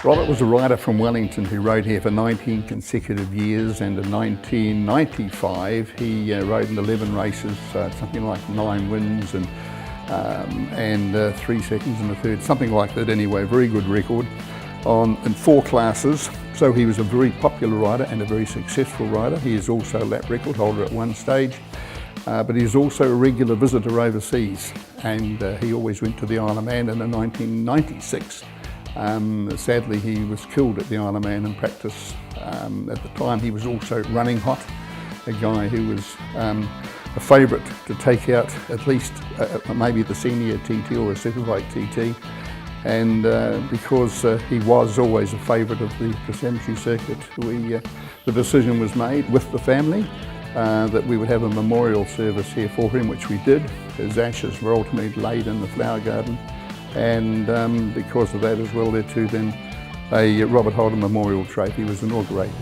Robert was a rider from Wellington who rode here for 19 consecutive years, and in 1995 he rode in 11 races, something like 9 wins and 3 seconds and a third, something like that anyway. Very good record in 4 classes. So he was a very popular rider and a very successful rider. He is also a lap record holder at one stage, but he's also a regular visitor overseas, and he always went to the Isle of Man. And in 1996, sadly he was killed at the Isle of Man in practice. At the time he was also running hot, a guy who was a favourite to take out at least maybe the senior TT or a superbike TT. And because he was always a favourite of the cemetery circuit, the decision was made with the family that we would have a memorial service here for him, which we did. His ashes were ultimately laid in the flower garden, and because of that as well there too, then a Robert Holden Memorial Trophy was inaugurated.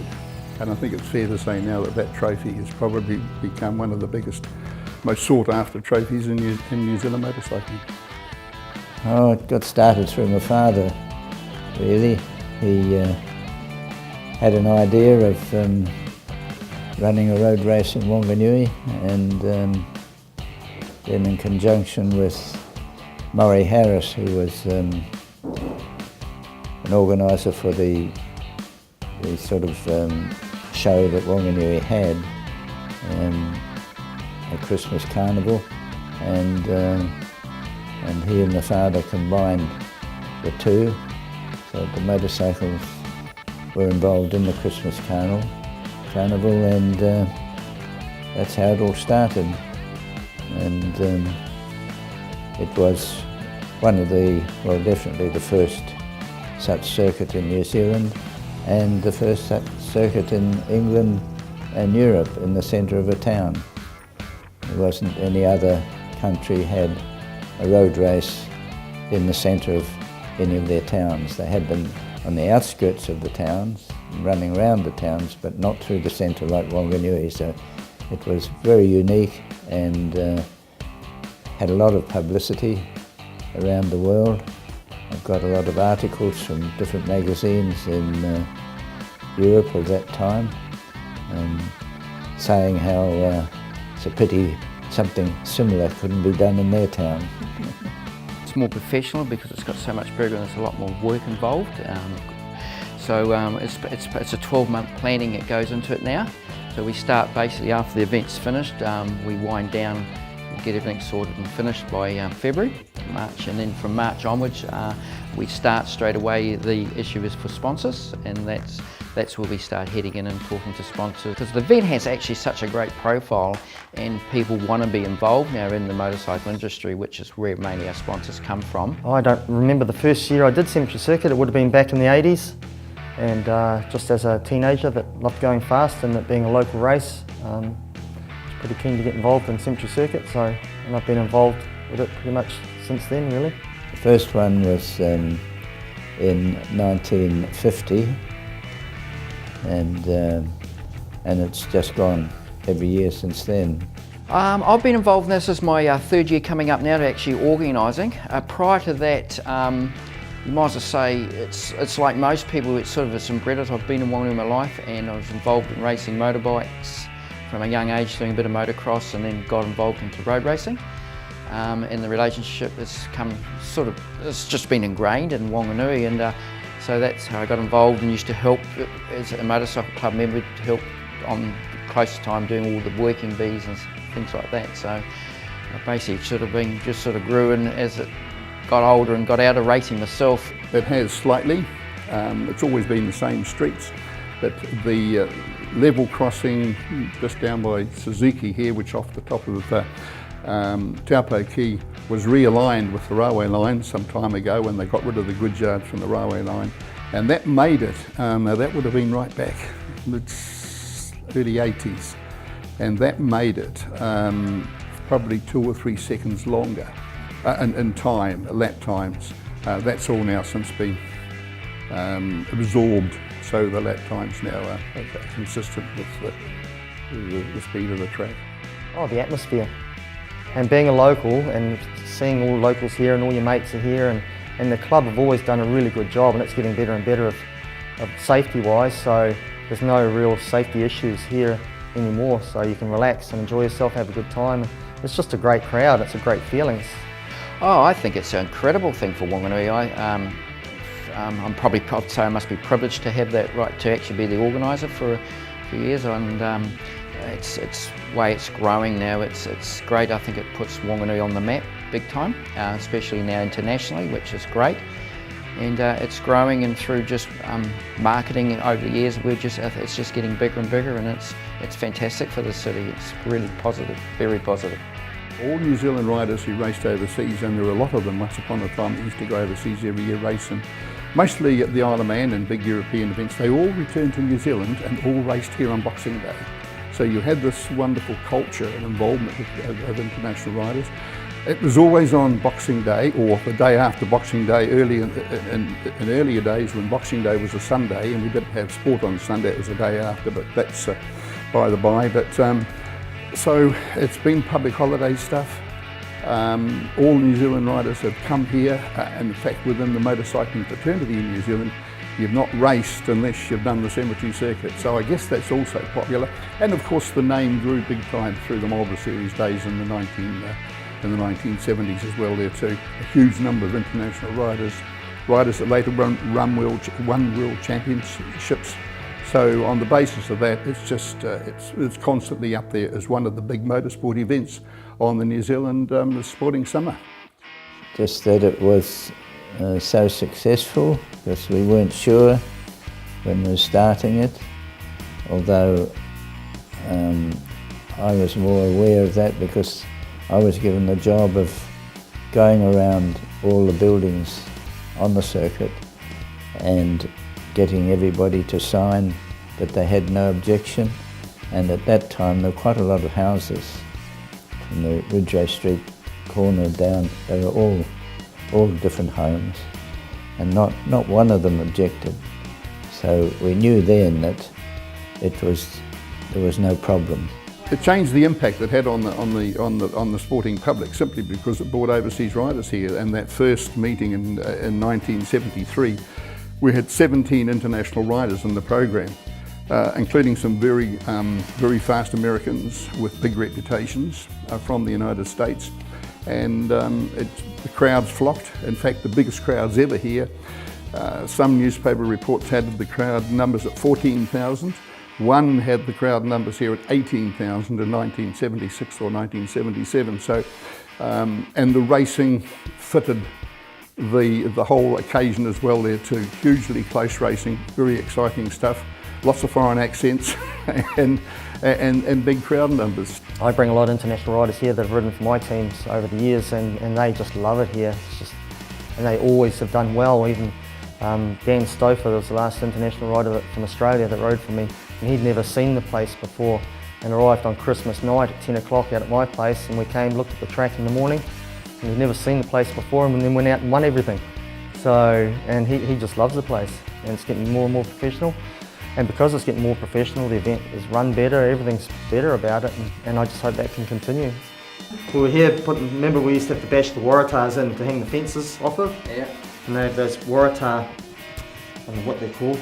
And I think it's fair to say now that that trophy has probably become one of the biggest, most sought after trophies in New Zealand motorcycling. Oh, it got started through my father, really. He had an idea of running a road race in Whanganui, and then in conjunction with Murray Harris, who was an organiser for the sort of show that Whanganui had, a Christmas carnival, and he and the father combined the two, so the motorcycles were involved in the Christmas carnival, and that's how it all started. And it was one of definitely the first such circuit in New Zealand, and the first such circuit in England and Europe in the centre of a town. There wasn't any other country had a road race in the centre of any of their towns. They had them on the outskirts of the towns, running around the towns, but not through the centre like Whanganui. So it was very unique and had a lot of publicity around the world. I've got a lot of articles from different magazines in Europe of that time, saying how it's a pity something similar couldn't be done in their town. It's more professional because it's got so much bigger and there's a lot more work involved. It's a 12-month planning that goes into it now. So we start basically after the event's finished, we wind down, get everything sorted and finished by February, March, and then from March onwards we start straight away. The issue is for sponsors, and that's where we start heading in and talking to sponsors, because the event has actually such a great profile and people want to be involved now in the motorcycle industry, which is where mainly our sponsors come from. I don't remember the first year I did cemetery circuit. It would have been back in the 80s, and just as a teenager that loved going fast and it being a local race, I was pretty keen to get involved in cemetery circuit, and I've been involved with it pretty much since then, really. The first one was in 1950, and it's just gone every year since then. I've been involved in this as my third year coming up now to actually organising. Prior to that, you might as well say it's like most people, it's sort of some breadth. I've been in Whanganui in my life, and I was involved in racing motorbikes from a young age, doing a bit of motocross, and then got involved into road racing. And the relationship it's just been ingrained in Whanganui, and so that's how I got involved and used to help as a motorcycle club member, to help on close time doing all the working bees and things like that. So I basically just grew in as it got older and got out of racing myself. It has slightly. It's always been the same streets, but the level crossing just down by Suzuki here, which off the top of Taupo Quay, was realigned with the railway line some time ago when they got rid of the goods yard from the railway line, and that made it, that would have been right back in the early 80s, and that made it probably 2 or 3 seconds longer in time, lap times. That's all now since been absorbed, so the lap times now are consistent with the speed of the track. Oh, the atmosphere. And being a local and seeing all the locals here and all your mates are here, and and the club have always done a really good job, and it's getting better and better of safety-wise. So there's no real safety issues here anymore. So you can relax and enjoy yourself, have a good time. It's just a great crowd. It's a great feeling. Oh, I think it's an incredible thing for Whanganui. I'd say I must be privileged to have that right to actually be the organiser for a few years, and it's way it's growing now. It's great. I think it puts Whanganui on the map big time, especially now internationally, which is great. And it's growing, and through just marketing over the years, it's just getting bigger and bigger, and it's fantastic for the city. It's really positive, very positive. All New Zealand riders who raced overseas, and there were a lot of them once upon a time that used to go overseas every year racing, mostly at the Isle of Man and big European events, they all returned to New Zealand and all raced here on Boxing Day. So you had this wonderful culture and involvement of international riders. It was always on Boxing Day or the day after Boxing Day, early in earlier days when Boxing Day was a Sunday and we didn't have sport on Sunday, it was the day after, but that's by the by. But so it's been public holiday stuff. All New Zealand riders have come here, and in fact within the motorcycling fraternity in New Zealand, you've not raced unless you've done the cemetery circuit. So I guess that's also popular. And of course the name grew big time through the Mulder Series days in the 1970s as well there too. A huge number of international riders that later won world championships. So on the basis of that, it's just it's constantly up there as one of the big motorsport events on the New Zealand sporting summer. Just that it was so successful, because we weren't sure when we were starting it, although I was more aware of that because I was given the job of going around all the buildings on the circuit and getting everybody to sign that they had no objection. And at that time there were quite a lot of houses from the Ridgeway Street corner down. They were all different homes, and not one of them objected. So we knew then that there was no problem. It changed the impact it had on the sporting public simply because it brought overseas riders here. And that first meeting in 1973, we had 17 international riders in the program, including some very fast Americans with big reputations from the United States. And the crowds flocked. In fact, the biggest crowds ever here. Some newspaper reports had the crowd numbers at 14,000. One had the crowd numbers here at 18,000 in 1976 or 1977. So, and the racing fitted the whole occasion as well there too. Hugely close racing, very exciting stuff. Lots of foreign accents and big crowd numbers. I bring a lot of international riders here that have ridden for my teams over the years, and they just love it here. And they always have done well. Even Dan Stouffer was the last international rider from Australia that rode for me, and he'd never seen the place before, and arrived on Christmas night at 10 o'clock out at my place, and we came, looked at the track in the morning, and he'd never seen the place before, and then went out and won everything. So, and he just loves the place, and it's getting more and more professional. And because it's getting more professional, the event is run better, everything's better about it, and I just hope that can continue. We were here, remember we used to have to bash the waratahs in to hang the fences off of? Yeah. And they have those waratah, I don't know what they're called,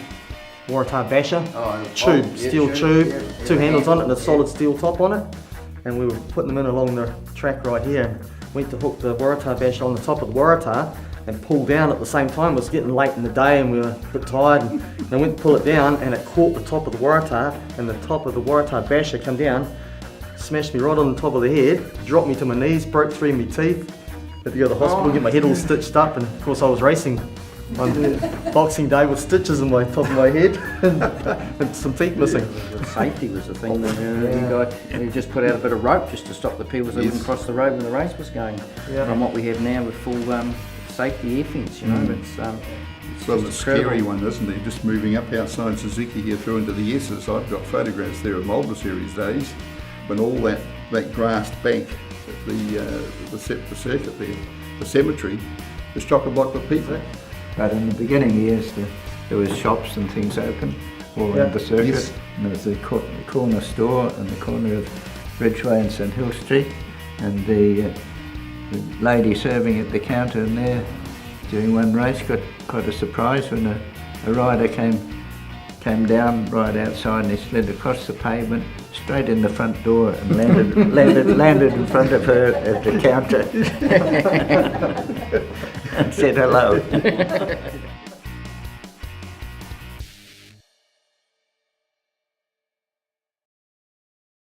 waratah basher, steel tube, two handles on it and a solid steel top on it. And we were putting them in along the track right here. Went to hook the waratah basher on the top of the waratah and pull down at the same time. It was getting late in the day and we were a bit tired, and I went to pull it down and it caught the top of the waratah, and the top of the waratah basher come down, smashed me right on the top of the head, dropped me to my knees, broke 3 of my teeth. Had to go to the hospital, get my head all stitched up, and of course I was racing on Boxing Day with stitches in my top of my head and some teeth missing. Safety was the thing. You just put out a bit of rope just to stop the people that even cross the road when the race was going. From what we have now with full safety air fence, you know, it's well, the scary one, isn't it? Just moving up outside Suzuki here through into the S's. I've got photographs there of Mulder Series days when all that grassed bank, the circuit there, the cemetery, was chock-a-block with people. But in the beginning years, there was shops and things open all around the circuit. Yes. And there was the corner store in the corner of Ridgeway and St Hill Street, and the lady serving at the counter in there during one race, got quite a surprise when a rider came down right outside and he slid across the pavement, straight in the front door and landed in front of her at the counter and said hello.